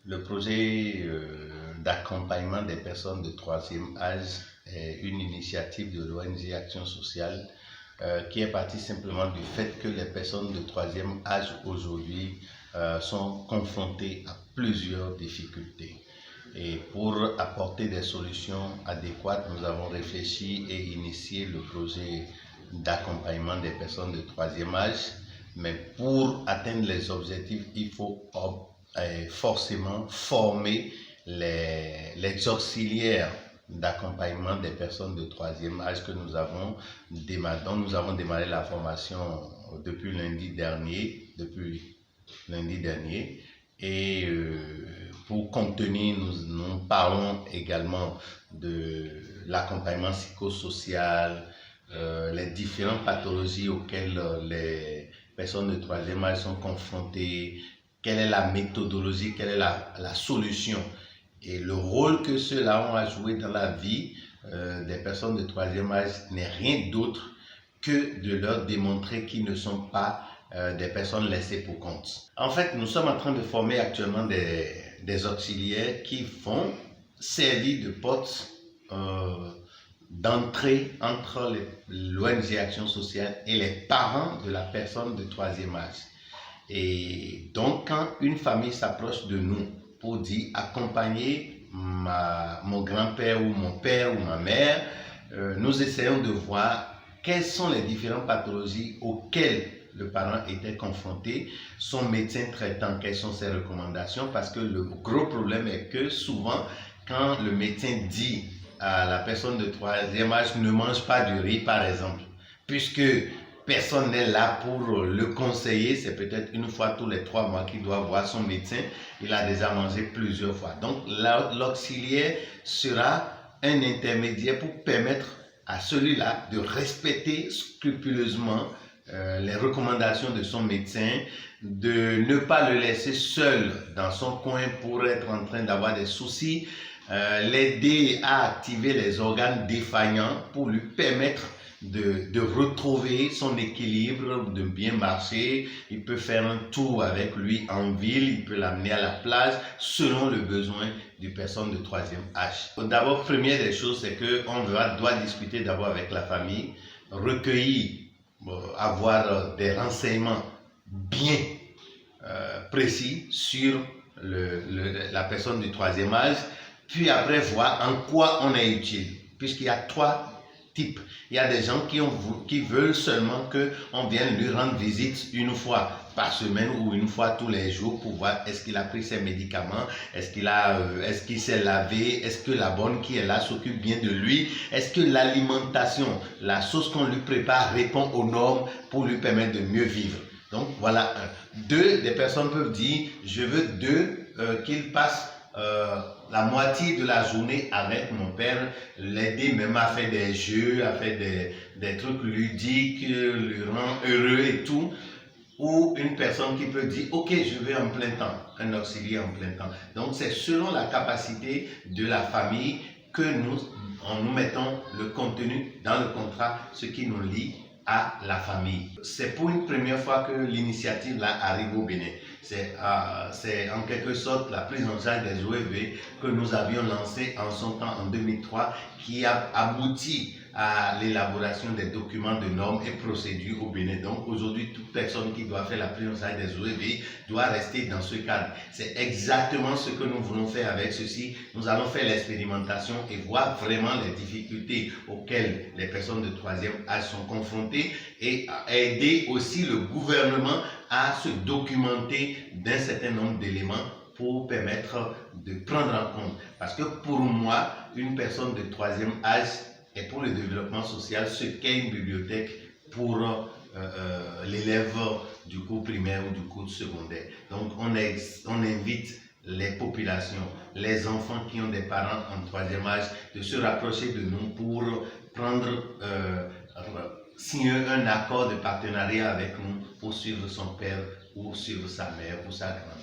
Le projet d'accompagnement des personnes de troisième âge est une initiative de l'ONG Action Sociale qui est partie simplement du fait que les personnes de troisième âge aujourd'hui sont confrontées à plusieurs difficultés. Et pour apporter des solutions adéquates, nous avons réfléchi et initié le projet d'accompagnement des personnes de troisième âge. Mais pour atteindre les objectifs, il faut forcément former les auxiliaires d'accompagnement des personnes de troisième âge que nous avons démarré, dont nous avons démarré la formation depuis lundi dernier. Et pour contenir, nous parlons également de l'accompagnement psychosocial, les différentes pathologies auxquelles les personnes de troisième âge sont confrontées, quelle est la méthodologie, quelle est la solution et le rôle que ceux-là ont à jouer dans la vie des personnes de troisième âge n'est rien d'autre que de leur démontrer qu'ils ne sont pas des personnes laissées pour compte. En fait, nous sommes en train de former actuellement des auxiliaires qui vont servir de porte d'entrée entre l'ONG Action Sociale et les parents de la personne de troisième âge. Et donc, quand une famille s'approche de nous pour dire accompagner mon grand-père ou mon père ou ma mère, nous essayons de voir quelles sont les différentes pathologies auxquelles le parent était confronté, son médecin traitant, quelles sont ses recommandations, parce que le gros problème est que souvent, quand le médecin dit à la personne de troisième âge ne mange pas du riz, par exemple, puisque personne n'est là pour le conseiller, c'est peut-être une fois tous les 3 mois qu'il doit voir son médecin, il a déjà mangé plusieurs fois. Donc l'auxiliaire sera un intermédiaire pour permettre à celui-là de respecter scrupuleusement les recommandations de son médecin, de ne pas le laisser seul dans son coin pour être en train d'avoir des soucis, l'aider à activer les organes défaillants pour lui permettre de retrouver son équilibre, de bien marcher. Il peut faire un tour avec lui en ville, il peut l'amener à la plage selon le besoin d'une personne de troisième âge. D'abord, première des choses, c'est qu'on doit discuter d'abord avec la famille, recueillir, avoir des renseignements bien précis sur la personne du troisième âge, puis après voir en quoi on est utile, puisqu'il y a 3 types. Il y a des gens qui veulent seulement qu'on vienne lui rendre visite une fois par semaine ou une fois tous les jours pour voir est-ce qu'il a pris ses médicaments, est-ce qu'il s'est lavé, est-ce que la bonne qui est là s'occupe bien de lui, est-ce que l'alimentation, la sauce qu'on lui prépare répond aux normes pour lui permettre de mieux vivre. Donc voilà, 2, des personnes peuvent dire je veux qu'il passe la moitié de la journée avec mon père, l'aider même à faire des jeux, à faire des trucs ludiques, le rend heureux et tout. Ou une personne qui peut dire ok, je veux en plein temps, un auxiliaire en plein temps. Donc c'est selon la capacité de la famille que nous mettons le contenu dans le contrat, ce qui nous lie à la famille. C'est pour une première fois que l'initiative là arrive au Bénin. C'est en quelque sorte la prise en charge des OEV que nous avions lancée en son temps en 2003 qui a abouti à l'élaboration des documents de normes et procédures au Bénin. Donc aujourd'hui, toute personne qui doit faire la prise en charge des OEV doit rester dans ce cadre. C'est exactement ce que nous voulons faire avec ceci. Nous allons faire l'expérimentation et voir vraiment les difficultés auxquelles les personnes de troisième âge sont confrontées et aider aussi le gouvernement à se documenter d'un certain nombre d'éléments pour permettre de prendre en compte. Parce que pour moi, une personne de troisième âge est pour le développement social ce qu'est une bibliothèque pour l'élève du cours primaire ou du cours secondaire. Donc on invite les populations, les enfants qui ont des parents en troisième âge de se rapprocher de nous pour signer un accord de partenariat avec nous pour suivre son père ou suivre sa mère ou sa grand-mère.